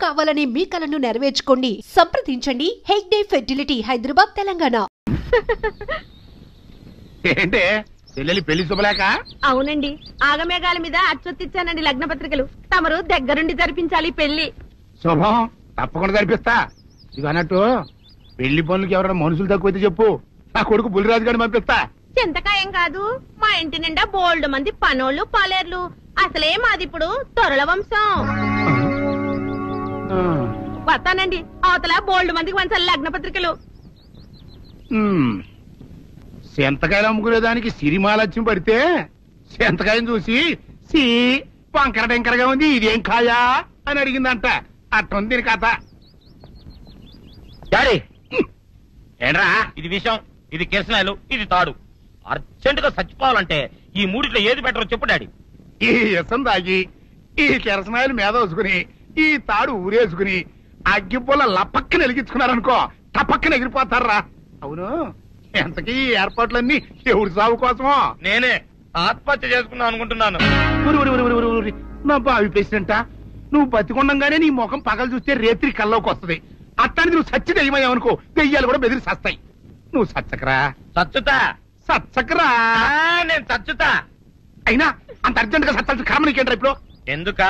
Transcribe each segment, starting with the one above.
కావాలని మీ కలను నెరవేర్చుకోండి. సంప్రదించండి హెగ్డే ఫెర్టిలిటీ, హైదరాబాద్, తెలంగాణ. ఏంటే చెల్లెలి పెళ్లి శుభలేక? అవునండి, ఆగమేఘాల మీద అచ్చొత్తిచ్చానండి లగ్న పత్రికలు. తమరు దగ్గరుండి జరిపించాలి పెళ్లి. శుభం, తప్పకుండా జరిపిస్తా. ఇది అన్నట్టు పెళ్లి పనులకి ఎవరైనా మనుషులు తక్కువైతే చెప్పు, నా కొడుకు బుల్లిరాజు గారిని పంపిస్తా. చింతకాయం కాదు, మా ఇంటి నిండా బోల్డ్ మంది పనోళ్ళు పాలేర్లు. అసలే మాది ఇప్పుడు తొరల వంశం. వస్తానండి, అవతల బోల్డ్ మందికి వంచాలి లగ్న పత్రికలు. సెంతకాయలు అమ్ముకునేదానికి సిరిమాలత్యం పడితే సెంతకాయని చూసి సి వంకర టెంకరగా ఉంది, ఇదేం కాయా అని అడిగిందంట. అట్టుంది దీని కథ. డాడీ, ఏంట్రా ఇది విషం, ఇది కిరసనాయలు, ఇది తాడు. అర్జెంట్ గా చచ్చిపోవాలంటే ఈ మూడిట్లో ఏది బెటరో చెప్పు డాడీ. ఈ ఇసం తాగి ఈ కిరసనాయలు మీద వేసుకుని ఈ తాడు ఊరేసుకుని అగ్గిపుల్ల లపక్కన వెలిగించుకున్నారనుకో, టపక్కన ఎగిరిపోతారా. అవును, ఎంతకీ ఈ ఏర్పాట్లన్నీ ఎవరి సాగు కోసమో? నేనే ఆత్మహత్య చేసుకున్నాను అనుకుంటున్నాను. నా బావి పేసినంట, నువ్వు బతికొండంగానే నీ ముఖం పగలు చూస్తే రేత్రి కల్లోకి వస్తుంది. అట్టానికి నువ్వు సచ్చి దెయ్యమయ్యావనుకో, దెయ్యాలు కూడా బెదిరి సస్తాయి. నువ్వు సచ్చకరా. చచ్చుతా, సచ్చకరా. నేను చచ్చుతా. అయినా అంత అర్జెంట్ గా సత్తాల్సిన కారణం నీకేంట్రా ఇప్పుడు? ఎందుక,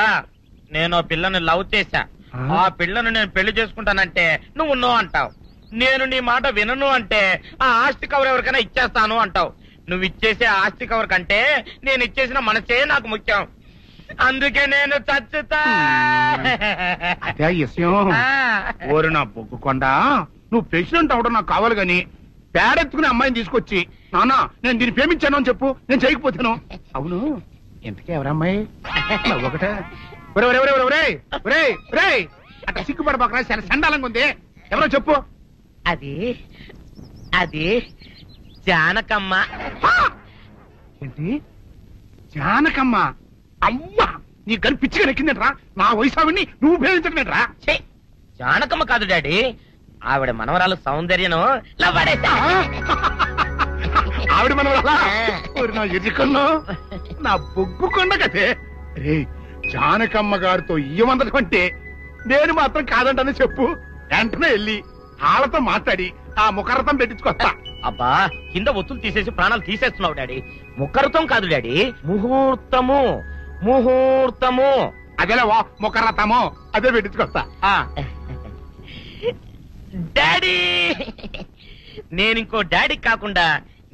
నేను పిల్లని లవ్ చేశా. ఆ పిల్లను నేను పెళ్లి చేసుకుంటానంటే నువ్వు నో అంటావు. నేను నీ మాట వినను అంటే ఆ ఆస్తి కవర్ ఎవరికైనా ఇచ్చేస్తాను అంటావు. నువ్వు ఇచ్చేసే ఆస్తి కవర్ కంటే నేను ఇచ్చేసిన మనసే నాకు ముఖ్యం. అందుకే నేను చచ్చుతా. అదే విషయం. ఓరు నా బొగ్గుకొండ, నువ్వు ప్రెసిడెంట్ అవడం నాకు కావాలి గాని పేడెత్తుకునే అమ్మాయిని తీసుకొచ్చి నాన్న నేను దీన్ని ప్రేమించాను అని చెప్పు, నేను చేయకపోతాను. అవును, ఎంతకే ఎవరమ్మాయి? ఒకటే అట్లా సిగ్గుపడబాక, సండాలంగా ఉంది. ఎవరో చెప్పు. అది అది జానకమ్మ. ఏంటి జానకమ్మ? అమ్మా, నీ గని పిచ్చిగా నెక్కిందంట్రా. నా వయసావిని నువ్వు ప్రేమించట్లేట్రా. జానకమ్మ కాదు డాడీ, ఆవిడ మనవరాలు సౌందర్యను ఆవిడ మనవరాలా? నా ఎదుకున్నా నా బొగ్గుకొండ కదే. రే, జానకమ్మ గారితో ఇయ్యమందడం అంటే నేను మాత్రం కాదంటని చెప్పు. వెంటనే వెళ్ళి వాళ్ళతో మాట్లాడి ఆ ముఖరథం పెట్టించుకొస్తా. అబ్బా, కింద ఒత్తులు తీసేసి ప్రాణాలు తీసేస్తున్నావు డాడీ. ముఖరథం కాదు డాడీ, ముహూర్తము. ముహూర్తము అదేలా ముఖరథము, అదే పెట్టించుకొస్తా. డాడీ, నేను ఇంకో డాడీ కాకుండా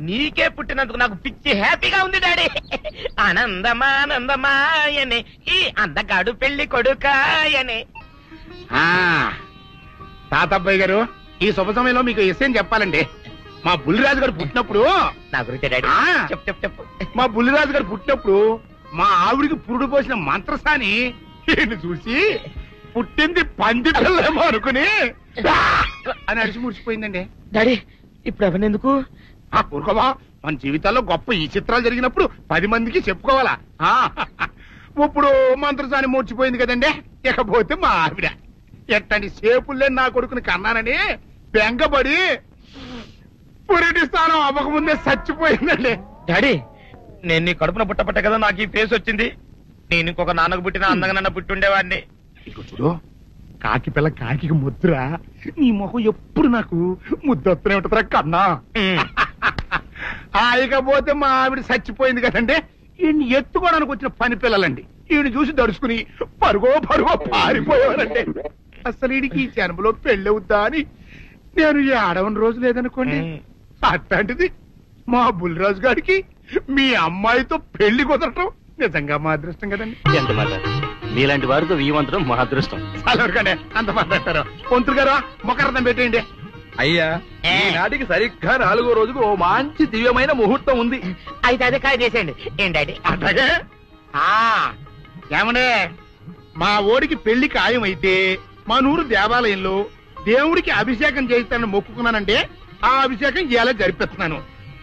నీకే పుట్టినందుకు నాకు పిచ్చి హ్యాపీగా ఉంది డాడీ. ఆనందమానందమాయనే ఈ అందగాడు పెళ్లి కొడుకాయనే. తాతబ్బాయి గారు, ఈ శుభ సమయంలో మీకు విషయం చెప్పాలండి. మా బుల్లిరాజు గారు పుట్టినప్పుడు నా గురించి డాడీ చెప్పు చెప్పు. మా బుల్లిరాజు గారు పుట్టినప్పుడు మా ఆవిడికి పురుడు పోసిన మంత్రసాని చూసి పుట్టింది పంది పిల్లేమో అనుకుని అని అడిచి ముడిచిపోయిందండి. డాడీ, ఇప్పుడు అవన్నెందుకు? ఊరుకోవా, మన జీవితాల్లో గొప్ప ఈ చిత్రాలు జరిగినప్పుడు 10 మందికి చెప్పుకోవాలా. ఇప్పుడు మంత్రసాని మూర్చిపోయింది కదండి. ఇకపోతే మా ఆవిడ ఎట్టండి సేపుల్లే నా కొడుకుని కన్నానని బెంగపడి పురిటి స్థానం అవ్వకముందే చచ్చిపోయిందండి. డాడీ, నేను నీ కడుపున పుట్టపట్ట కదా నాకు ఈ ఫేస్ వచ్చింది. నేను ఇంకొక నాన్నకు పుట్టిన అందంగా నన్ను పుట్టుండేవాడిని. ఇక చూడు, కాకి పిల్ల కాకి ముద్దురా. నీ మొహం ఎప్పుడు నాకు ముద్దొత్తనే ఉంటుందిరా కన్నా. ఇకపోతే మా ఆవిడ చచ్చిపోయింది కదండి. ఈయన్ని ఎత్తుకోవడానికి వచ్చిన పని పిల్లలండి. ఈయన చూసి దడుచుకుని పరుగో పారిపోయేవారండి. అసలు ఈడికి ఈ జన్మలో పెళ్ళవుద్దా అని నేను ఈ ఆడవని రోజు లేదనుకోండి. అట్లాంటిది మా బుల్లిరాజు గారికి మీ అమ్మాయితో పెళ్లి కుదరటం నిజంగా మా అదృష్టం కదండి. ఎంత మాట, మీలాంటి వారితో వీయమంతరం మా అదృష్టం. అలాగే అంత మాట్లాడతారు. పొంతులు గారు మొకరథం పెట్టేయండి. అయ్యా, ఈనాటికి సరిగ్గా 4వ రోజుకు ఓ మంచి దివ్యమైన ముహూర్తం ఉంది. అయితే అదే కాయ చేసేయండి. ఏంటండి అట్లాగే? ఏమనే, మా ఓడికి పెళ్లి ఖాయమైతే మా నూరు దేవాలయంలో దేవుడికి అభిషేకం చేయిస్తానని మొక్కుకున్నానంటే ఆ అభిషేకం ఇలా జరిపిస్తున్నాను.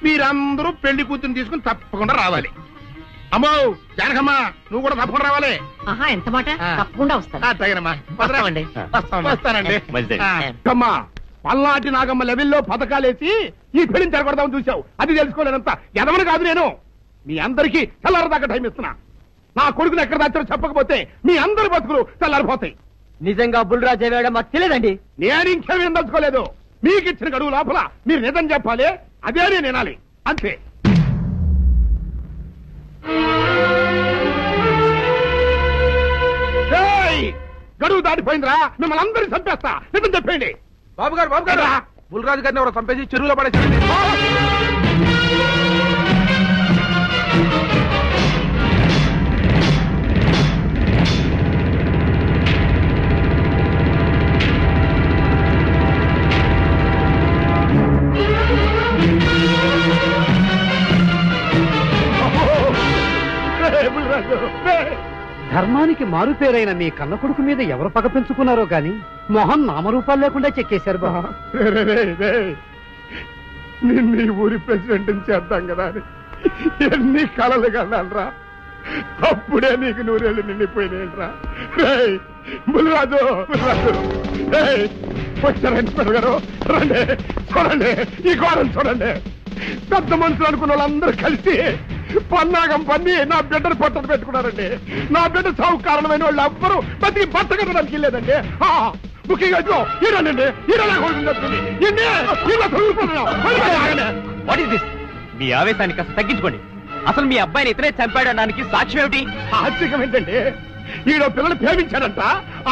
మీరందరూ పెళ్లి కూతురు తీసుకుని తప్పకుండా రావాలి. అమ్మో జానకమ్మ, నువ్వు కూడా తప్పకుండా రావాలి. ఎంత మాట, తప్పకుండా వస్తాను. అట్లాగేనమ్మా, వస్తానండి. అమ్మా, పల్నాటి నాగమ్మ లెవెల్లో పథకాలేసి ఈ పెళ్లిని జరగొడదామని చూసావు. అది తెలుసుకోలేనంత ఎదవని కాదు నేను. మీ అందరికీ తెల్లారదాకా టైం ఇస్తున్నా. నా కొడుకుని ఎక్కడ దాచారో చెప్పకపోతే మీ అందరి బతుకులు తెల్లారిపోతాయి. నిజంగా బుల్రాజు అయ్యాడో మాకు తెలియదండి. నేను ఇంకేమీ దలుచుకోలేదు. మీకు ఇచ్చిన గడువు లోపల మీరు నిజం చెప్పాలి, అదే నేను వినాలి, అంతే. గడువు దాటిపోయిందిరా, మిమ్మల్ని అందరినీ చంపేస్తా, నిజం చెప్పండి. బాబు గారు బుల్రాజు గారిని ఎవరో చంపేసి చెరువులో పడేసి. ధర్మానికి మారుపేరైన మీ కన్న కొడుకు మీద ఎవరు పగ పెంచుకున్నారో గాని మొహం నామరూపాలు లేకుండా చెక్కేశారు బా. నిన్ను ఊరి ప్రెసిడెంట్ చేద్దాం కదా అని ఎన్ని కళలు కన్నారా, అప్పుడే నీకు నూరేళ్ళు నిండిపోయినాయిరా. బుల్రాజు వచ్చారండి పెద్దగారు, రండి చూడండి, ఈ గోడలు చూడండి. పెద్ద మనుషులు అనుకున్న వాళ్ళందరూ కలిసి పన్నాగం పన్ని నా బిడ్డను పొట్టను పెట్టుకున్నారండి. నా బిడ్డ సాగు కారణమైన వాళ్ళు ఎవ్వరూ బతికి బట్ట కట్టడానికి లేదండి. ముఖ్యంగా ఈడనండి, మీ ఆవేశాన్ని కాస్త తగ్గించుకోండి. అసలు మీ అబ్బాయిని ఇతనే చంపాడడానికి సాక్ష్యం ఏమిటి? ఆశ్చర్యం ఏంటండి, ఈడో పిల్లలు ప్రేమించాడంట,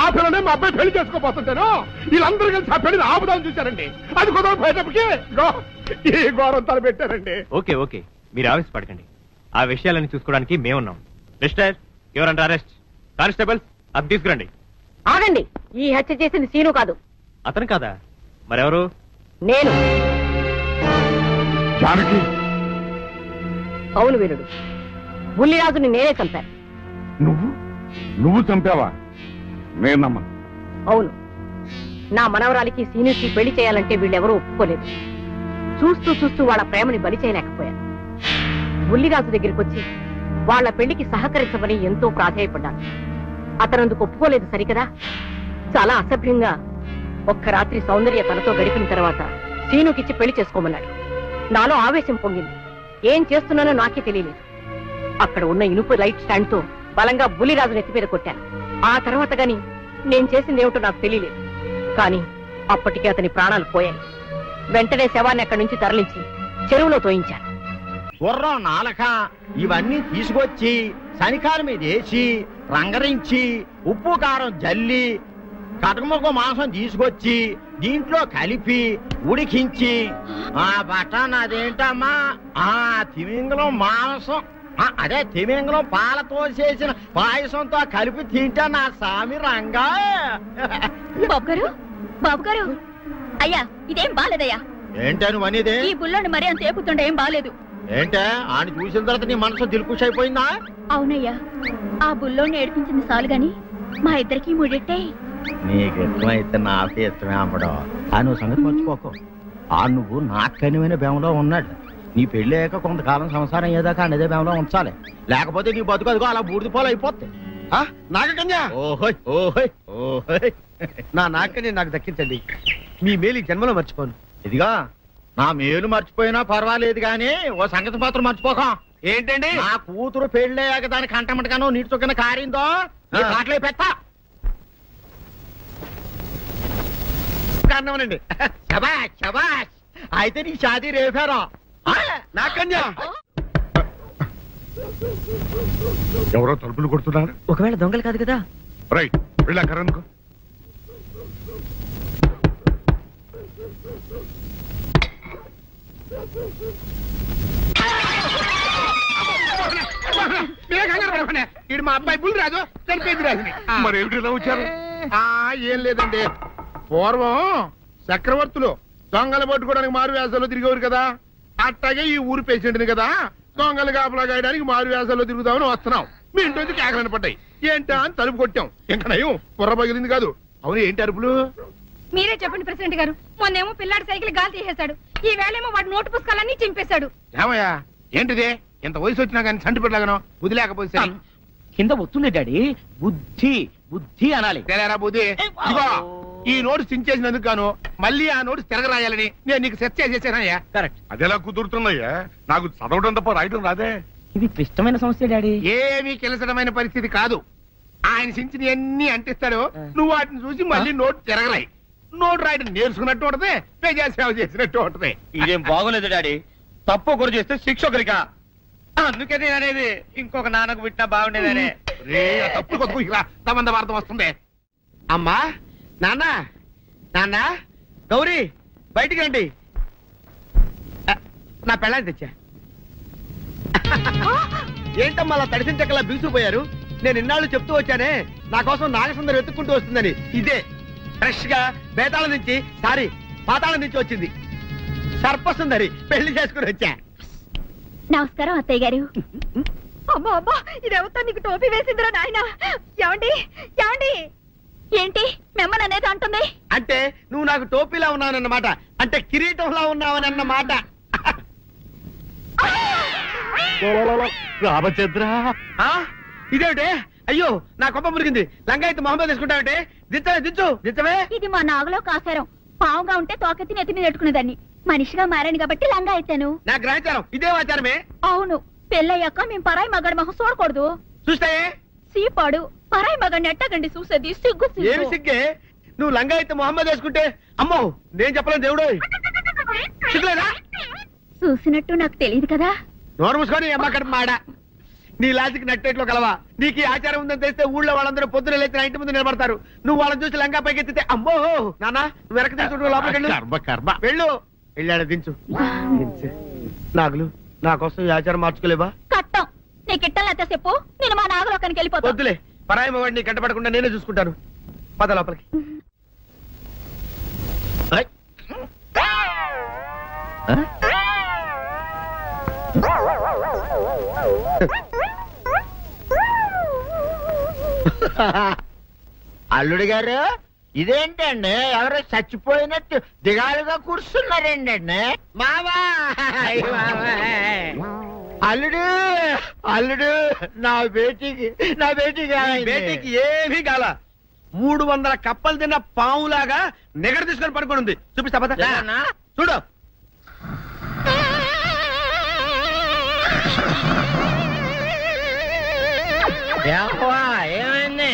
ఆ పిల్లనే మా అబ్బాయి పెళ్లి చేసుకోబోతుంటాను. వీళ్ళందరూ కలిసి ఆ పెళ్లిని ఆపుదామని చూశారండి. అది కుదరపోయేటప్పటికి ఈ ఘోరం తలపెట్టారండి. ఓకే ఓకే, మీరు ఆవేశపడకండి. ఆ విషయాలను చూసుకోవడానికి మేమున్నాం. Mister your under arrest. Constables అది తీసుకురండి. ఆగండి, ఈ హత్య చేసింది సీను కాదు. అతను కాదా? మరెవరు? నేను. జానకి. అవును వీరుడు, బుల్లిరాజుని నేనే చంపాను. నువ్వు చంపావా? నేనమ్మా. అవును, నా మనవరాలికి సీనుకి పెళ్లి చేయాలంటే వీళ్ళెవరూ ఒప్పుకోలేదు. చూస్తూ చూస్తూ వాళ్ళ ప్రేమని బలి చేయలేకపోయాను. బుల్లిరాజు దగ్గరికి వచ్చి వాళ్ళ పెళ్లికి సహకరించమని ఎంతో ప్రాధాయపడ్డాను. అతనందుకు ఒప్పుకోలేదు సరికదా. చాలా అసభ్యంగా ఒక్క రాత్రి సౌందర్య తనతో గడిపిన తర్వాత సీనుకిచ్చి పెళ్లి చేసుకోమన్నాడు. నాలో ఆవేశం పొంగింది. ఏం చేస్తున్నానో నాకే తెలియలేదు. అక్కడ ఉన్న ఇనుపు లైట్ స్టాండ్ తో బలంగా బుల్లిరాజు నెత్తి మీద కొట్టాను. ఆ తర్వాత గాని నేను చేసిందేమిటో నాకు తెలియలేదు. కానీ అప్పటికే అతని ప్రాణాలు పోయాయి. వెంటనే శవాన్ని అక్కడి నుంచి తరలించి చెరువులో తోయించాను. గుర్రం నాలక ఇవన్నీ తీసుకొచ్చి శనికాల మీద వేసి రంగరించి ఉప్పు కారం జల్లి కటకముఖ మాంసం తీసుకొచ్చి దీంట్లో కలిపి ఉడికించి ఆ బటన్ అదేంటమ్మా తిమింగలం మాంసం అదే తిమింగలం పాలతో చేసిన పాయసంతో కలిపి తింటా నా సామి రంగా. బాబు గారు అయ్యా, ఇదేం బాలేదయ్యా. ఏంటా నువ్వు అనేది? ఈ బుల్లోని మరీ అంత ఏపుతుండే ఏం బాలేదు. ఏంటే ఆయన చూసిన తర్వాత నీ మనసు దిల్కుష్ అయిపోయిందా? అవునయ్యా, ఆ బుల్లోని ఏడిపించింది చాలు గాని మా ఇద్దరికి ముడిట్టే. నీకు ఇష్టమైతే నాకే ఇష్టమే అమ్మడం. ఆ నువ్వు సంగతి మర్చిపోకు. ఆ నువ్వు నాకు కనివైన బేమలో ఉన్నాడు. నీ పెళ్లి అయ్యాక కొంతకాలం సంసారం ఏదాకా అదే బేమలో ఉంచాలి, లేకపోతే నీ బతుకు అదిగో అలా బూడిద పోలు అయిపోతాయి. నాగకన్యా, ఓహోయ్ ఓహోయ్ ఓహోయ్, నా నాగకన్య నాకు దక్కించండి. మీ మేలు జన్మలో మర్చిపోను. ఇదిగా నా మేలు మర్చిపోయినా పర్వాలేదు గాని ఓ సంగతి మాత్రం మర్చిపోక. ఏంటండి? నా కూతురు పెళ్ళయ్యాక దాని కంటమటగానో నీటి చొక్కన కారిందో కాట్లే పెట్ట అన్నవనండి. శబాష్ శబాష్, అయితే నీ షాదీ రేపారా? నాగకన్యా, ఎవరో తలుపులు కొడుతున్నారు. ఒకవేళ దొంగలు కాదు కదా? రైట్, వెళ్ళాకరనుకో. వీడు మా అబ్బాయి బుల్లిరాజు, చనిపోయింది రాజుని. మరి ఏమిటి ఇలా వచ్చారు? ఏం లేదండి, పూర్వం చక్రవర్తులు దొంగలు పట్టుకోవడానికి మారు వేసాల్లో తిరిగేవారు కదా. అట్టాగే ఈ ఊరు పేషెంట్ని కదా దొంగలు కాపలా గాయడానికి మారు వేసాల్లో తిరుగుదామని వస్తున్నాం. మీ ఇంటి నుంచి కేకలను పడ్డాయి. ఏంటా అని తలుపు కొట్టాం. ఇంకా నయం బుర్ర పగిలింది కాదు. అవును, ఏంటి అరుపులు? మీరే చెప్పండి ప్రెసిడెంట్ గారు. మొన్నేమో పిల్లాడి సైకిల్ గాలి తీసేశాడు, ఈ వేళేమో వాడి నోటు పుస్తకాలన్నీ చింపేశాడు. ఏమయ్యా ఏంటిదే? ఇంత వయసు వచ్చినా కానీ సంటి పెట్టలాగనో బుద్ధి లేకపోతే కింద వస్తుంది డాడీ. బుద్ధి బుద్ధి అనాలి. తెలేరా బుద్ధి? ఇదిగో ఈ నోటు చించేసినందుకు గాను మళ్ళీ ఆ నోటు తిరగరాయాలని నేను నీకు సెట్ చేసేసానయ్యా. కరెక్ట్. అదెలా కుదురుతుందయ్యా? నాకు చదవడం తప్ప రాయడం రాదే. ఇది క్లిష్టమైన సమస్య డాడీ. ఏమీ కిలసడమైన పరిస్థితి కాదు. ఆయన సించిన అన్ని అంటిస్తాడు, నువ్వు వాటిని చూసి మళ్ళీ నోటు తిరగరాయి. నోటు రాయడం నేర్చుకున్నట్టు ఉంటది, ప్రజా సేవ చేసినట్టు ఉంటది. ఇదేం బాగోలేదు డాడీ. తప్పు ఒకరు చేస్తే శిక్ష ఒకరికా. అందుకే నేను అనేది ఇంకొక నాన్నకు పుట్టినా బాగుండేదనే. రే తప్పుడు కొద్దు తమంద వార్త వస్తుంది. అమ్మా, నాన్న, నాన్న, గౌరీ బయటికి రండి. నా పెళ్ళాన్ని తెచ్చా. ఏంటమ్మా అలా తడిసిన చెక్కలా బిగుసిపోయారు? నేను ఇన్నాళ్ళు చెప్తూ వచ్చానే నా కోసం నాగసుందరం వెతుక్కుంటూ వస్తుందని. ఇదే ఫ్రెష్ గా బేతాళం నుంచి పాతాళం నుంచి వచ్చింది సర్పసుందరి. పెళ్లి చేసుకుని వచ్చా. నమస్కారం అత్తయ్య గారు. అమ్మా అమ్మా, ఇదేవతా నీకు టోపీ వేసిందిరా నాయన. ఏమండి ఏమండి, ఏంటి మిమ్మల్ని అనేది అంటుంది? అంటే నువ్వు నాకు టోపీలా ఉన్నావనన్నమాట, అంటే కిరీటంలా ఉన్నావనన్నమాట. రామచంద్ర, ఇదేమిటే? అయ్యో నా కొప్ప మురిగింది. లంగా అయితే మొహమ్మద్ తీసుకుంటావంటే దించవే. ఇది మా నాగులో కాసారం. పావుగా ఉంటే తోకెత్తి నెత్తి మీద పెట్టుకునేదాన్ని. మనిషిగా మారాను కాబట్టి లంగా అయితాను. నా గ్రహచారం ఇదే ఆచారమే. అవును, పెళ్ళయ్యాక మేము పరాయి మగాడి మొహం చూడకూడదు. చూస్తాయే సీపాడు పరాయి మగాడిని ఎట్టగండి చూసేది. సిగ్గు ఏమి సిగ్గే? నువ్వు లంగా అయితే మొహమ్మద్ వేసుకుంటే అమ్మో నేను చెప్పలేను దేవుడు. సిగ్గులేదా? చూసినట్టు నాకు తెలియదు కదా. నోరు మూసుకొని అమ్మ కడుపు మాడ. నీ లాజిక్ నట్టేట్లో కలవా? నీకు ఈ ఆచారం ఉందని తెలిస్తే ఊళ్ళో వాళ్ళందరూ పొద్దున లేచి నా ఇంటి ముందు నిలబడతారు. నువ్వు వాళ్ళని చూసి లంగా పైకి ఎత్తితే అమ్మో నాన్న నువ్వు వెనక తీసుకుంటూ లోపలికి వెళ్ళు. వెళ్ళాడు దించు. నాగులు నా కోసం ఈ ఆచారం మార్చుకోలేవా? కట్టం నీకు ఇట్టలేత చెప్పు, నేను మా నాగలోకానికి వెళ్ళిపోతా. వద్దులే, పరాయి వాడిని కంటపడకుండా నేనే చూసుకుంటాను. పద లోపలికి. అల్లుడు గారు, ఇదేంటండి ఎవరో చచ్చిపోయినట్టు దిగాలుగా కూర్చున్నారేంటండి? మావా అల్లుడు అల్లుడు, నా బేటీకి ఏమీ కాల. 300 కప్పలు తిన్న పావులాగా నెగడ తీసుకొని పడుకొని ఉంది. చూపిస్తా పద. చూడు. ఏమైంది?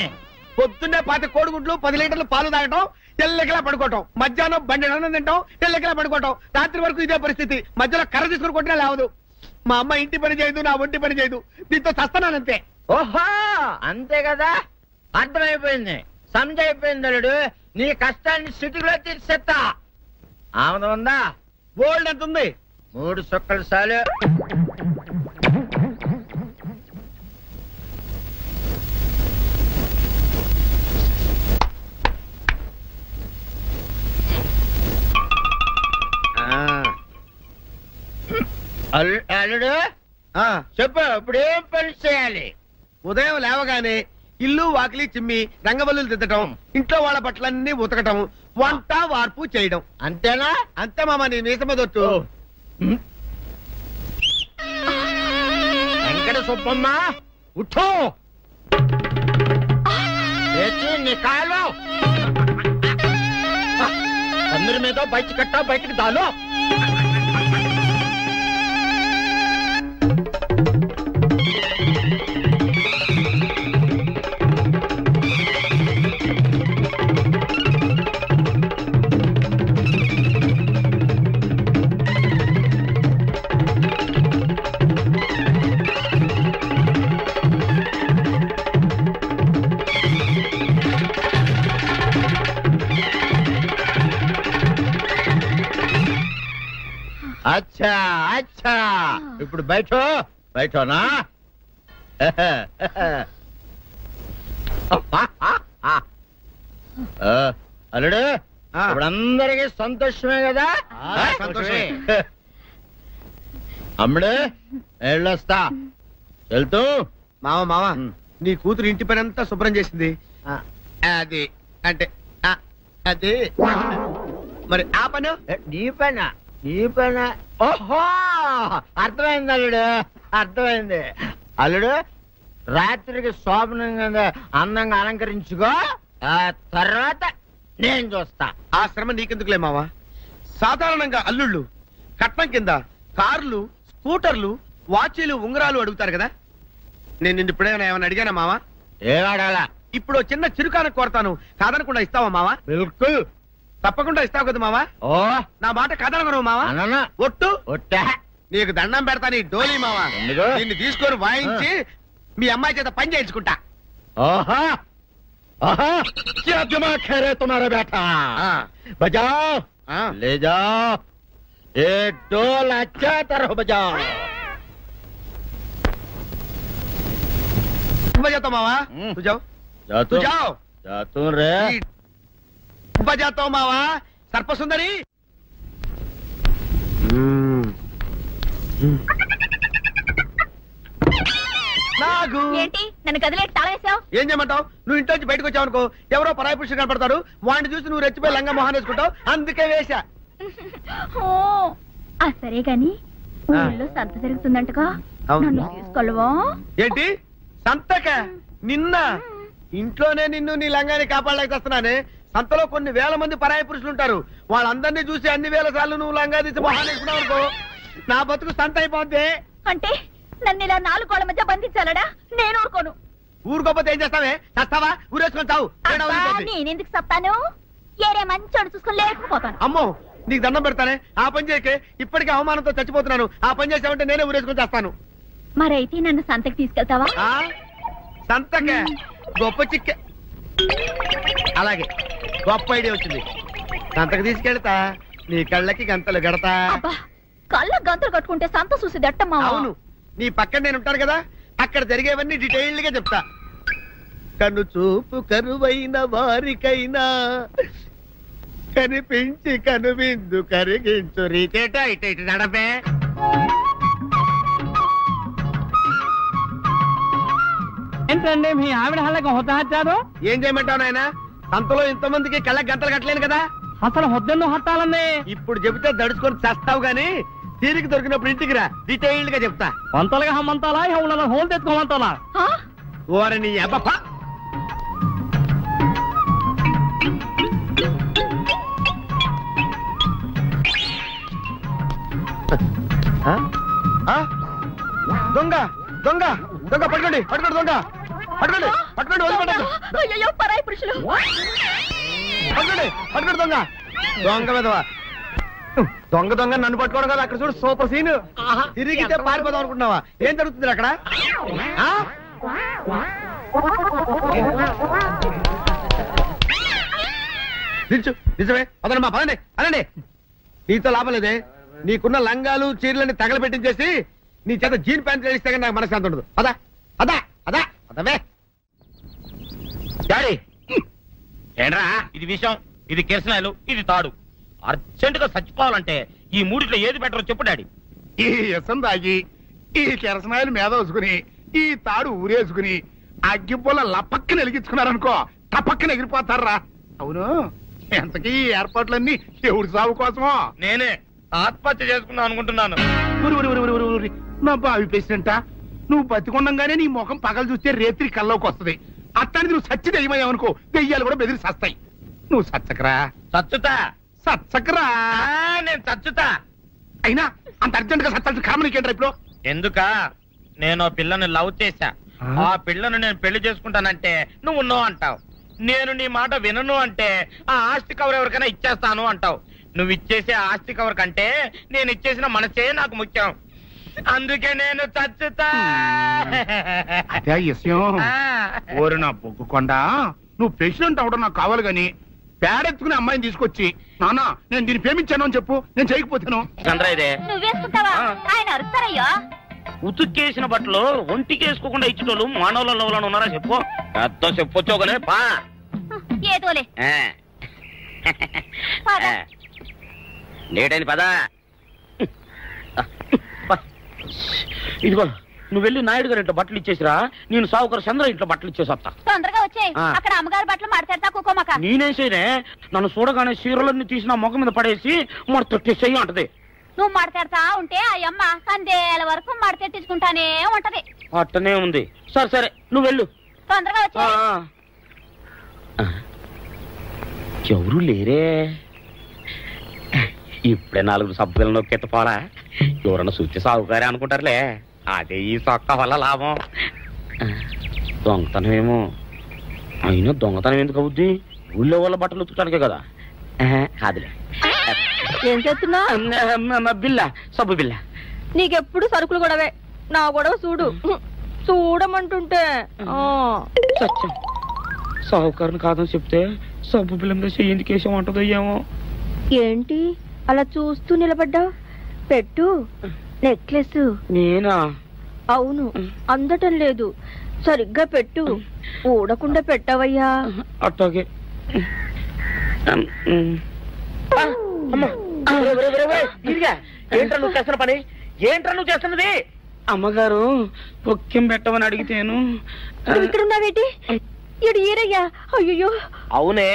పొద్దున్నే 10 కోడిగుడ్లు 10 లీటర్లు పాలు తాగటం, తెల్లకిలా పడుకోవటం. మధ్యాహ్నం బండి అన్నం తింటాం, తెల్లకిలా పడుకోవటం. రాత్రి వరకు ఇదే పరిస్థితి. మధ్యలో కర్ర తీసుకుని కొట్టినా లేవదు. మా అమ్మ ఇంటి పని చేయదు, నా ఒంటి పని చేయదు. దీంతో చస్తున్నానంతే. ఓహో అంతే కదా, అర్థమైపోయింది, సమజైపోయింది. అల్లుడు నీ కష్టాన్ని సిటీలో తీర్చేస్తా. ఆమె ఉందా? గోల్డ్ ఎంత ఉంది? 3 సుక్కలు చాలు. అల్లుడు చెప్పు, ఇప్పుడేం పని చేయాలి? ఉదయం లేవగానే ఇల్లు వాకిలి చిమ్మి రంగవల్లులు దిద్దటం, ఇంట్లో వాళ్ళ బట్టలన్నీ ఉతకటం, వంట వార్పు చేయడం. అంతేనా? అంతే మామ, నీ మీసమదొట్టు. వెంకట సుబ్బమ్మ ఉఠో, నీ కాలు అందరి మీద బయట కట్టా, బయటికి దాలో. అచ్చా అచ్చా, ఇప్పుడు బయటనా? అల్లుడు ఇప్పుడు అందరికీ సంతోషమే కదా? సంతోషమే. అమ్ముడు వెళ్ళొస్తా. వెళ్తూ మామ నీ కూతురు ఇంటి పని అంతా శుభ్రం చేసింది. అది అంటే అది మరి ఆ పని నీ పైన. ఓహో అర్థమైంది అల్లుడు, అర్థమైంది. అల్లుడు రాత్రికి శోభనంగా అందంగా అలంకరించుకో, ఆ తర్వాత నేను చూస్తా. ఆ శ్రమ నీకెందుకులే మావా. సాధారణంగా అల్లుళ్ళు కట్నం కింద కార్లు, స్కూటర్లు, వాచీలు, ఉంగరాలు అడుగుతారు కదా. నేను నిన్ను ఇప్పుడేమైనా అడిగానా మావా? ఏం అడగాల? ఇప్పుడు చిన్న చిరుకాన కోరతాను, కాదనకుండా ఇస్తావా మావా? బిల్కుల్ తప్పకుండా ఇస్తావు కదా మావా? ఓ నా మాట కాదనగను మావా? అననా ఒట్టు ఒట్టా నీకు దండం పెడతా నీ డోలీ మావా. ఎందుకు? దీన్ని తీసుకొని వాయించి మీ అమ్మాయి చేత పని చేయించుకుంటా. आहा आहा क्या दिमाग है रे तुम्हारा बेटा बजाओ ले जाओ एक डोल अच्छा तरह बजाओ बजाता मावा तू जाओ जा तू जाओ जा तू रे बजाता हूँ मावा सर्प सुंदरी నాగు ఏంటి నన్ను గదిలో తాళం వేసావు? ఏం చేయమంటావు? నువ్వు ఇంట్లో నుంచి బయటకు వచ్చావు అనుకో, ఎవరో పరాయి పురుషుడు కనపడతాడు, వాడిని చూసి నువ్వు రెచ్చిపోయి లంగా మొహాన్ వేసుకుంటావు, అందుకే వేశా. సరే గాని ఊళ్ళో సంత జరుగుతుందంటగా, నన్ను తీసుకెళ్ళవా? ఏంటి సంతక? నిన్న ఇంట్లోనే నిన్ను నీ లంగాన్ని కాపాడలేకొస్తున్నానే. సంతలో కొన్ని వేల మంది పరాయి పురుషులు ఉంటారు, వాళ్ళందరినీ చూసి అన్ని వేల సార్లు నువ్వు లంగా తీసి మొహాన్ వేసుకున్నావు అనుకో, నా బతుకు సంత అయిపోద్ది. అంటే నన్ను ఇలా 4 గోళ్ల మధ్య బంధించాలడా? నేను ఊరుకోను. ఊరుకోపోతే ఏం చేస్తావే? చస్తావా? ఊరేసుకొని చావు. నేనెందుకు చెప్తాను? ఏరే మంచోడు చూసుకుని లేకపోతాను. అమ్మో నీకు దండం పెడతానే, ఆ పని చేయకే. ఇప్పటికే అవమానంతో చచ్చిపోతున్నాను, ఆ పని చేసావంటే నేనే ఊరేసుకొని చేస్తాను. మరైతే నన్ను సంతకి తీసుకెళ్తావా? సంతకే గొప్ప చిక్కే. అలాగే గొప్ప ఐడియా వచ్చింది. సంతకు తీసుకెళ్తా, నీ కళ్ళకి గంతలు గడతా. కళ్ళ గంతలు కట్టుకుంటే సంత చూసి దట్టమ్మా. అవును, నీ పక్కన నేను ఉంటాను కదా, అక్కడ జరిగేవన్నీ డీటెయిల్ గా చెప్తా. కన్ను చూపు కరువైన వారికైనా కనిపించి కనువిందు కరిగించు రీకేట ఇటు ఇటు నడపే. ఏంటండి మీ ఆవిడ హళ్ళకి హొత్తహచ్చారు? ఏం చేయమంటావు నాయన? సంతలో ఇంతమందికి కళ్ళకి గంటలు కట్టలేను కదా. అసలు హొద్దెందుకు హత్తాలండి? ఇప్పుడు చెబితే దడుచుకొని చస్తావు గాని, తీరికి దొరికినప్పుడు ఇంటికి రా, డీటెయిల్డ్ గా చెప్తా. వంతలుగా హమ్మంతాలా హోల్ హోల్ తెచ్చుకోమంతాలా? ఓరని అబ్బప్ప. దొంగ దొంగ దొంగ పట్టుకోండి పట్టుకోండి దొంగ పట్టుకోండి పట్టుకోండి వదిలిపెట్టండి. అయ్యో పరాయి పురుషులు. పట్టుకోండి పట్టుకోండి దొంగ దొంగ విధవా. దొంగ దొంగ నన్ను పట్టుకోవడం కదా, అక్కడ చూడు సూపర్ సీన్. తిరిగితే పారిపోదాం అనుకుంటున్నావా? ఏం జరుగుతుంది అక్కడ? నిజమే పదండి పదండి అనండి. నీతో లాభం లేదే, నీకున్న లంగాలు చీరలని తగలబెట్టించేసి నీ చేత జీన్ ప్యాంట్ చేస్తే కానీ నాకు మనశ్శాంతి ఉండదు. అదా అదా అదా అదవే డాడీ. ఏంట్రా ఇది విషయం, ఇది కిరసనాయలు, ఇది తాడు. అర్జెంట్ గా చచ్చిపోవాలంటే ఈ మూడిట్లో ఏది బెటరో చెప్పు డాడీ. ఈ ఇసం తాగి, ఈ కిరసనాయలు మీద వేసుకుని, ఈ తాడు ఊరేసుకుని, అగ్గిపూల లపక్కన వెలిగించుకున్నారనుకో, టపక్కన ఎగిరిపోతారా. అవును, ఎంతకీ ఈ ఏర్పాట్లన్నీ ఎవరి సాగు కోసమో? నేనే ఆత్మహత్య చేసుకుందాం అనుకుంటున్నాను. నా బావి పేసినంట, నువ్వు బతికొండంగానే నీ ముఖం పగలు చూస్తే రేత్రి కల్లోకి వస్తుంది. అట్టానికి నువ్వు సచ్చి దెయ్యమయ్యావనుకో, దెయ్యాలు కూడా బెదిరి సస్తాయి. నువ్వు సచ్చకరా చచ్చుతా సచ్చకరా. నేను చచ్చుతా. అయినా అంత అర్జెంట్ గా సత్తాల్సిన కారణం నీకేంట్రా ఇప్పుడు? ఎందుక నేను పిల్లని లవ్ చేశా, ఆ పిల్లను నేను పెళ్లి చేసుకుంటానంటే నువ్వు నో అంటావు. నేను నీ మాట వినను అంటే ఆ ఆస్తి కవర్ ఎవరికైనా ఇచ్చేస్తాను అంటావు. నువ్వు ఇచ్చేసే ఆస్తి కవర్ కంటే నేను ఇచ్చేసిన మనసే నాకు ముఖ్యం. అందుకే నేను చచ్చుతా. అదే విషయం. ఓరి నా బొగ్గుకొండ, నువ్వు ప్రెసిడెంట్ అవడం నాకు కావాలి గాని, పేడెత్తుకునే అమ్మాయిని తీసుకొచ్చి నాన్న నేను దీన్ని ప్రేమించాను అని చెప్పు, నేను చేయకపోతాను. నువ్వేసుకుంటావా? ఆయన అరుస్తారయ్యా. ఉతుక్కేసిన బట్టలు ఒంటికి వేసుకోకుండా ఇచ్చేటోళ్ళు మానవులలో ఉన్నారా చెప్పు. అత్తో చెప్పొచ్చోగనే పా. ఏదోలే లేటైంది పదా. ఇదిగో నువ్వు వెళ్ళి నాయుడు గారు ఇంట్లో బట్టలు ఇచ్చేసిరా, నేను సావుకర్ చంద్ర ఇంట్లో బట్టలు ఇచ్చేసి వస్తా. తొందరగా వచ్చాయి. అక్కడ అమ్మగారు బట్టలు మాడతాడతా కుకోమాక. నేనేం చేయనే, నన్ను చూడగానే చీరలన్నీ తీసి నా ముఖం మీద పడేసి మొట్టెట్టేసేయి అంటది. నువ్వు మాడతాడతా ఉంటే ఆ అమ్మ సందేల వరకు మడతెట్టించుకుంటానే ఉంటది. అట్టనే ఉంది. సరే సరే నువ్వు వెళ్ళు. తొందరగా వచ్చా. ఎవరు లేరే, ఇప్పుడే 4 సబ్బులు నొక్కెత్త పోరా. ఎవరన్నా చూస్తే సాగుకారే అనుకుంటారులే. అదే ఈ సొక్క వల్ల లాభం. దొంగతనమేమో. అయినా దొంగతనం ఎందుకు అవుద్ది? ఊళ్ళో వాళ్ళ బట్టలు ఉతుకడానికే కదా. కాదులే. ఏం చేస్తున్నా? బిల్ల, సబ్బు బిల్ల. నీకెప్పుడు సరుకులు గొడవే. నా గొడవ చూడు. చూడమంటుంటే సత్యం, సాహుకారుని కాదని చెప్తే సబ్బు బిల్ల మీద ఎందుకు వేసామంటదో ఏమో. ఏంటి అలా చూస్తూ నిలబడ్డావు? పెట్టు. నెక్లెస్. నేనా? అవును, అందటం లేదు. సరిగ్గా పెట్టు. ఊడకుండా పెట్టవయ్యా. అట్టాగే. ఏంట్రా నువ్వు చేస్తున్న పని? ఏంట్రా నువ్వు చేస్తున్నది? అమ్మగారు పొక్కెం పెట్టమని అడిగితేను. ఇక్కడున్నావేటి? ఇడు ఈరయ్యా. అయ్యో. అవునే,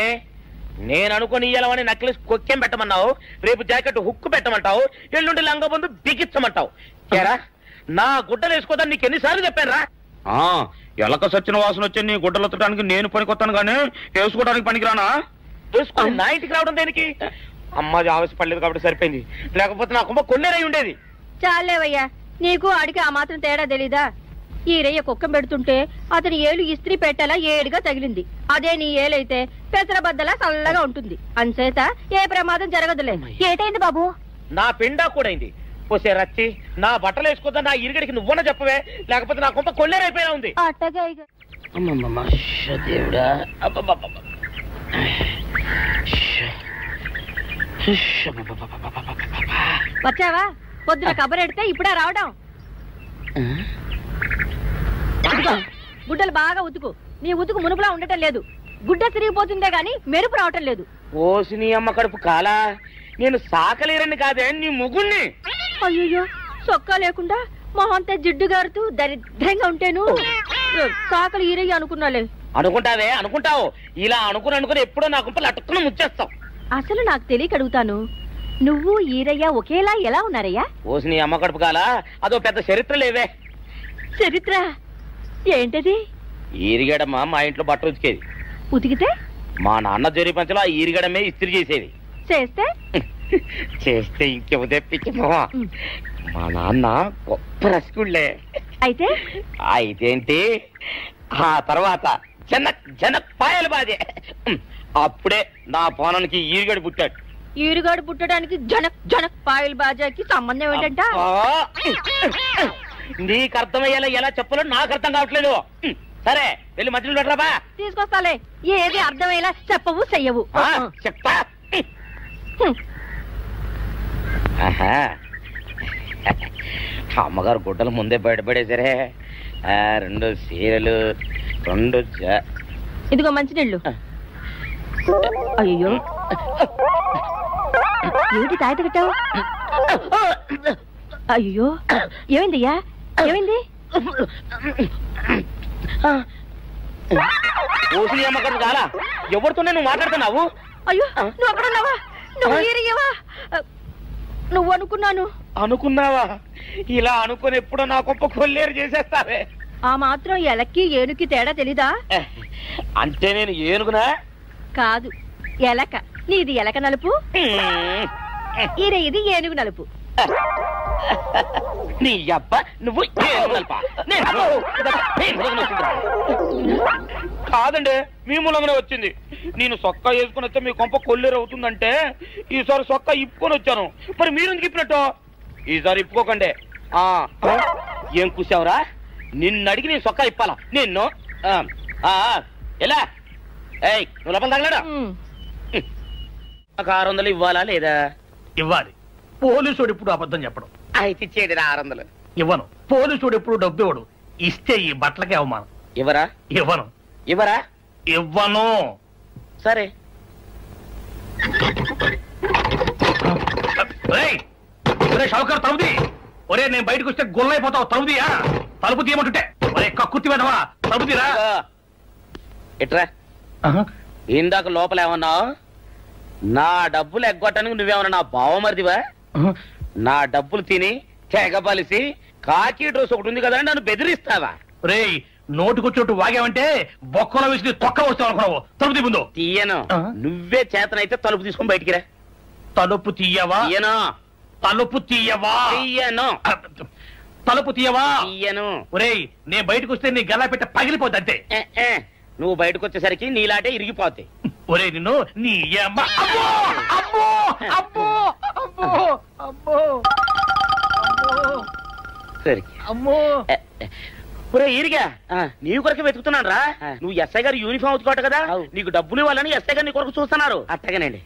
నేను అనుకుని ఇయ్యాలని నెక్లెస్ కొక్కెం పెట్టమన్నావు, రేపు జాకెట్ హుక్కు పెట్టమంటావు, ఎల్లుండి లంగబందు బిగించమంటావు. ఏరా, నా గుడ్డలు వేసుకోదని నీకు ఎన్నిసార్లు చెప్పాను రా? ఎలక సచ్చిన వాసన వచ్చి నీ గుడ్డలు ఎత్తడానికి నేను పనికొత్తాను గానీ వేసుకోవడానికి పనికిరానా? వేసుకొని నా ఇంటికి రావడం దేనికి? అమ్మాది ఆవేశపడలేదు కాబట్టి సరిపోయింది, లేకపోతే నా కుమ్మ కొల్లేరై ఉండేది. చాలేవయ్యా, నీకు అడిగి ఆ మాత్రం తేడా తెలీదా? ఈరయ్య కుక్కం పెడుతుంటే అతని ఏలు ఇస్త్రీ పెట్టేలా ఏడుగా తగిలింది. అదే నీ ఏలైతే పెసరబద్దలా చల్లగా ఉంటుంది. అంచేత ఏ ప్రమాదం జరగదులే. ఏటైంది బాబు? నా పిండా కూడైంది. పోసే రచ్చి, నా బట్టలు వేసుకోద్దా నా ఇరుగడికి నువ్వన చెప్పవే, లేకపోతే నా కొంత కొల్లేరైపోయినా ఉంది. దేవుడా, వచ్చావా? పొద్దున కబరెడితే ఇప్పుడే రావడం. గుడ్డలు బాగా ఉతుకు. నీ ఉతుకు మునుపులా ఉండటం లేదు. గుడ్డ తిరిగిపోతుందే గాని మెరుపు రావటం లేదు. ఓసి నీ అమ్మ కడుపు కాలా, నేను సాకలేరని కాదే నీ ముగ్గుల్ని. అయ్యో, సొక్కా లేకుండా మొహంతా జిడ్డు గారుతూ దరిద్రంగా ఉంటేను సాకలు ఈరయ్య అనుకున్నాలే. అనుకుంటావే, అనుకుంటావు. ఇలా అనుకుని ఎప్పుడో నా గుంపలు అటుక్కున ముచ్చేస్తావు. అసలు నాకు తెలియక అడుగుతాను, నువ్వు ఈరయ్య ఒకేలా ఎలా ఉన్నారయ్యా? ఓసి నీ అమ్మ కడుపు కాలా, అదో పెద్ద చరిత్ర లేవే. చరిత్ర ఏంటది? ఈరిగడమ్మ మా ఇంట్లో బట్టలు ఉతికేది. ఉతికితే మా నాన్న జరి పంచలో ఆ ఈరిగడమే ఇస్త్రీ చేసేది. చేస్తే చేస్తే ఇంకేమో తెప్పించమా. మా నాన్న గొప్ప రసికుళ్ళే. అయితే అయితేంటి, ఆ తర్వాత జనక్ పాయలు బాధే. అప్పుడే నా పోనానికి ఈరిగడు పుట్టాడు. ఈరుగాడు పుట్టడానికి జనక్ పాయల్ బాజాకి సంబంధం ఏంటంట? నీకు అర్థమయ్యేలా ఎలా చెప్పాలో నాకు అర్థం కావట్లేదు. సరే, వెళ్ళి మధ్యలో పెట్టరాబా. తీసుకొస్తాలే. ఏది అర్థమయ్యేలా చెప్పవు, చెయ్యవు. చెప్తా. అమ్మగారు గుడ్డలు ముందే బయటపడేసరే. 2 చీరలు, 2 ఇదిగో మంచినీళ్ళు. అయ్యో, ఏంటి తాయిత కట్టావు? అయ్యో, ఏమైందయ్యా? ఏమైంది? ఓసిని అమ్మగారు చాలా ఎవరితోనే నువ్వు మాట్లాడుతున్నావు? అయ్యో, నువ్వు అక్కడున్నావా? నువ్వు ఈరయ్యవా? నువ్వు అనుకున్నావా? ఇలా అనుకుని ఎప్పుడో నా గొప్ప కొల్లేరు చేసేస్తావే. ఆ మాత్రం ఎలక్కి ఏనుకి తేడా తెలీదా? అంటే నేను ఏనుగునా? కాదు, ఎలక. నీది ఎలక నలుపు, ఈరయ్యది ఏనుగు నలుపు. నీ అబ్బ, నువ్వు కాదండి, మీ మూలంగానే వచ్చింది. నేను సొక్కా వేసుకుని వస్తే మీ కొంప కొల్లేరు అవుతుందంటే ఈసారి సొక్కా ఇప్పుకొని వచ్చాను. మరి మీరు ఎందుకు ఇప్పినట్టు? ఈసారి ఇప్పుకోకండి. ఏం కూసావురా? నిన్ను అడిగి నేను సొక్కా ఇప్పాలా? నిన్ను ఎలా? ఏయ్, నువ్వు లోపల తగలడా? 600 ఇవ్వాలా లేదా? ఇవ్వాలి. పోలీసుడు ఎప్పుడు అబద్ధం చెప్పడం. అయితే ఇచ్చేది 600. ఇవ్వను. పోలీసుడు ఎప్పుడు డబ్బు ఇవ్వడు. ఇస్తే ఈ బట్టలకే అవమానం. ఇవ్వరా? ఇవ్వను. సరే. షౌకర్ తలుపుది. ఒరే, నేను బయటకు వస్తే గొల్లైపోతావు. తలుపుదియా? తలుపు తీయమంటుంటే ఒరే కక్కుర్తి వెదవా, తలుపుదిరా. ఎట్రా, ఇందాక లోపల ఏమన్నావు? నా డబ్బులు ఎగ్గొట్టడానికి నువ్వేమన్నా నా బావమరిదివా? నా డబ్బులు తిని తెగబలిసి కాకి డ్రెస్ ఒకటి ఉంది కదా నన్ను బెదిరిస్తావా? రేయ్, నోటుకొచ్చినట్టు వాగావంటే బొక్కలో వేసి తొక్క వస్తావు అనుకున్నావు. తలుపు తీ ముందు. తీయను. నువ్వే చేతనైతే తలుపు తీసుకొని బయటికి రా. తలుపు తీయవా? తలుపు తీయను. తలుపు తీయవా? తీయను. ఒరేయ్, నేను బయటకు వస్తే నీ గల్లా పెట్ట పగిలిపోద్ది అంతే. నువ్వు బయటకు వచ్చేసరికి నీలాటే ఇరిగిపోతాయి. ఒరే నిన్ను నీ అమ్మ. అబ్బో అబ్బో అబ్బో అబ్బో అబ్బో సరే అమ్మో. ఒరే ఈరిగా నీ కొరకు వెతుకుతున్నాను రా. నువ్వు ఎస్ఐ గారు యూనిఫామ్ అవుతుకోట కదా, నీకు డబ్బులు ఇవ్వాలని ఎస్ఐ గారు నీ కొరకు చూస్తున్నారు. అట్టగానండి.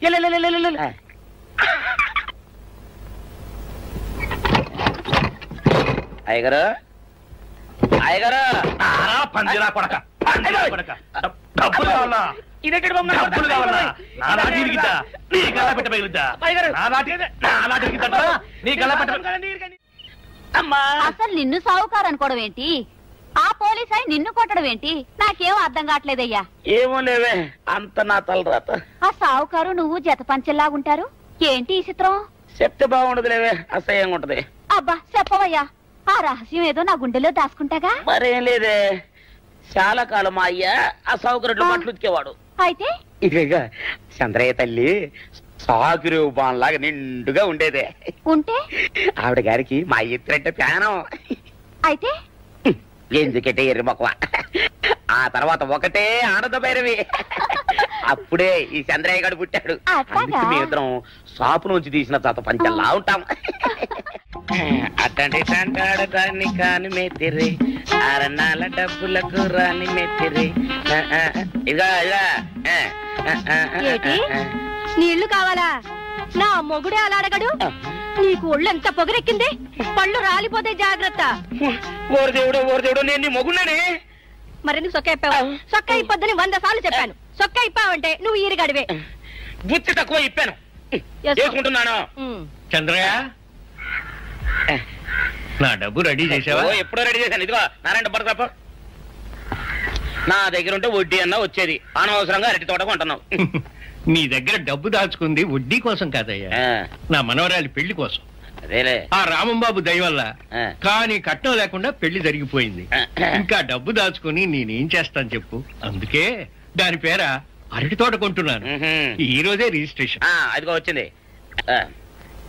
అయ్యగారు అయ్యగారు పందిరా కొడక డబ్బులు కావాలా? ఇదేంటి బాబు? డబ్బులు కావాలా? నా లాటి ఇరిగిద్దా? నీ గల్లా పెట్ట పగిలిద్దా? నా లాటి ఇరిగిద్దా? నీ గల్లా పెట్ట. అమ్మా అసలు నిన్ను సావుకారు అనుకోవడం ఏంటి? ఆ పోలీస్ అయి నిన్ను కొట్టడం ఏంటి? నాకేం అర్థం కావట్లేదయ్యా. ఏమో లేవే, అంత నా తలరాత. ఆ సావుకారు నువ్వు జత పంచెల్లాగుంటారు ఏంటి ఈ చిత్రం? చెప్తే బాగుండదు లేవే, అసహ్యంగా ఉంటది. అబ్బా చెప్పవయ్యా, ఆ రహస్యం ఏదో నా గుండెలో దాచుకుంటాగా. మరేం లేదే, చాలా కాలం మా అయ్య ఆ సౌకర్యం బట్టలు ఉతికేవాడు. అయితే ఇక చంద్రయ్య తల్లి సాకురు బాన్లాగా నిండుగా ఉండేదే. ఉంటే ఆవిడ గారికి మా ఎత్తులంటే ప్యానం. అయితే ఎందుకంటే ఎర్రి మొక్కవ. ఆ తర్వాత ఒకటే ఆనంద భైరవి. అప్పుడే ఈ చంద్రయ్య గారు పుట్టాడు. మేమిద్దరం షాపు నుంచి తీసిన తాత పంచల్లా ఉంటాం. అట్టండి తంటాడటాన్ని కాని మెత్తిరి, అరణాల డబ్బులకు రాని మెత్తిరి. ఇదిగా నీళ్లు కావాలా? నా మొగుడే అలా అడగడు. నీకు ఒళ్ళు ఎంత పొగరెక్కింది, పళ్ళు రాలిపోతే జాగ్రత్త. ఓరు దేవుడు నేను నీ మొగున్నానే. మరెందుకు సొక్క ఇప్పావు? సొక్క ఇప్పొద్దని 100 సార్లు చెప్పాను. సొక్క ఇప్పావంటే నువ్వు ఈరుగడివే. బుద్ధి తక్కువ ఇప్పాను, చేసుకుంటున్నాను. చంద్రయ్య, నా డబ్బు రెడీ చేసావా? ఎప్పుడో రెడీ చేశాను. ఇదిగో నారాయణ డబ్బు తప్ప నా దగ్గర ఉంటే వడ్డీ అన్నా వచ్చేది. అనవసరంగా అరటి తోట కొంటున్నావు. నీ దగ్గర డబ్బు దాచుకుంది వడ్డీ కోసం కాదయ్యా, నా మనవరాలి పెళ్లి కోసం. అదేలే, ఆ రామంబాబు దయ వల్ల కానీ కట్నం లేకుండా పెళ్లి జరిగిపోయింది. ఇంకా డబ్బు దాచుకుని నేనేం చేస్తాను చెప్పు. అందుకే దాని పేర అరటి తోట కొంటున్నాను. ఈ రోజే రిజిస్ట్రేషన్. అదిగో వచ్చింది.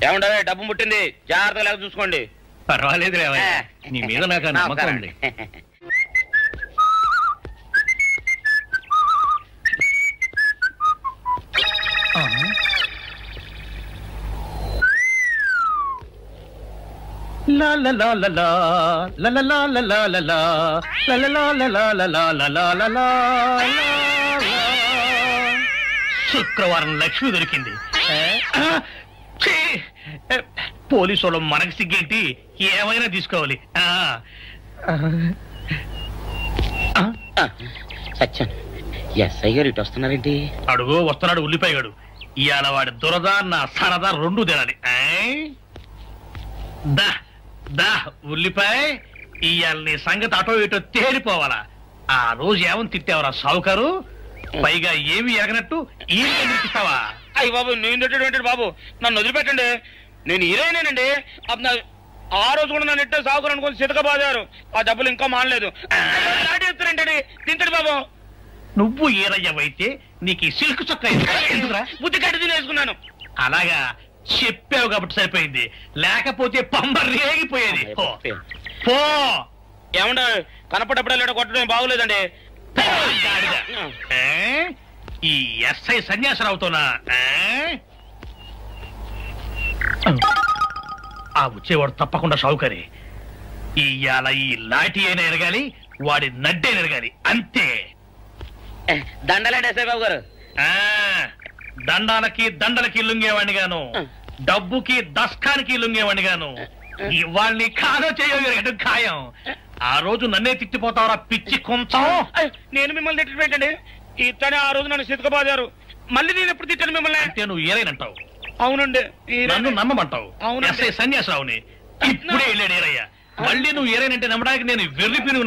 ఏముండవే, డబ్బు ముట్టింది, జాగ్రత్తగా చూసుకోండి. పర్వాలేదు రేవయ్య, నీ మీద నాకు నమ్మకం ఉంది. శుక్రవారం లక్ష్మి దొరికింది. పోలీసు వాళ్ళు మనకి సిగ్గేంటి, ఏమైనా తీసుకోవాలి. సత్యం, ఎస్ఐ గారు ఇటు వస్తున్నారేంటి? అడుగు వస్తున్నాడు ఉల్లిపాయగాడు. ఇవాళ వాడి దురద నా సరదా రెండు తినాలి. దా దా ఉల్లిపాయ, ఇవాళ నీ సంగతి అటో ఇటో తేలిపోవాలా. ఆ రోజు ఏమని తిట్టావరా సావుకారు? పైగా ఏమి ఎరగనట్టు ఈ ఇస్తావా? అయ్యి బాబు, నేను తిట్టేటువంటి బాబు, నన్ను వదిలిపెట్టండి. నేను హీరోయినేనండి. ఆ రోజు కూడా నన్ను ఇట్టే సాగుకుని అనుకుని సితకబాదారు. ఆ డబ్బులు ఇంకా మానలేదు. తింటాడు బాబు. నువ్వు ఏరయ్యవైతే నీకు సిల్క్ చొక్క ఎందుకురా? బుద్ధి కట్టి తినేసుకున్నాను. అలాగా చెప్పావు కాబట్టి సరిపోయింది, లేకపోతే పంబ రేగిపోయేది. పో. ఏమండ కనపడప్పుడే కొట్టడం బాగోలేదండి. ఈ ఎస్ఐ సన్యాసరావుతోనా? ఆ వచ్చేవాడు తప్పకుండా షౌకరి. ఇవాళ ఈ లాఠీ అయినా ఎరగాలి, వాడి నడ్డే ఎరగాలి, అంతే. దండలేండి ఎస్ఐ బాబు గారు. దండాలకి దండలకి లొంగేవాడిని గాను, డబ్బుకి దస్కానికి లొంగేవాడిని గాను. వాళ్ళని కాదో చేయడం ఖాయం. ఆ రోజు నన్నే తిట్టిపోతావరా పిచ్చి కొంచెం. నేను మిమ్మల్ని తిట్టి పెట్టండి. ఇతనే ఆ రోజు నన్ను సితకబాదారు. మళ్ళీ నేను ఎప్పుడు తిట్టాను మిమ్మల్ని? అంటే నువ్వు ఏరైనంటావు. అవునండి, నన్ను నమ్మమంటావు. ఎస్ఐ సన్యాసరావుని ఇప్పుడే వెళ్ళాడు ఏరయ్య. మళ్ళీ నువ్వు ఏరైనంటే నమ్మడానికి నేను వెర్రి పిరుగు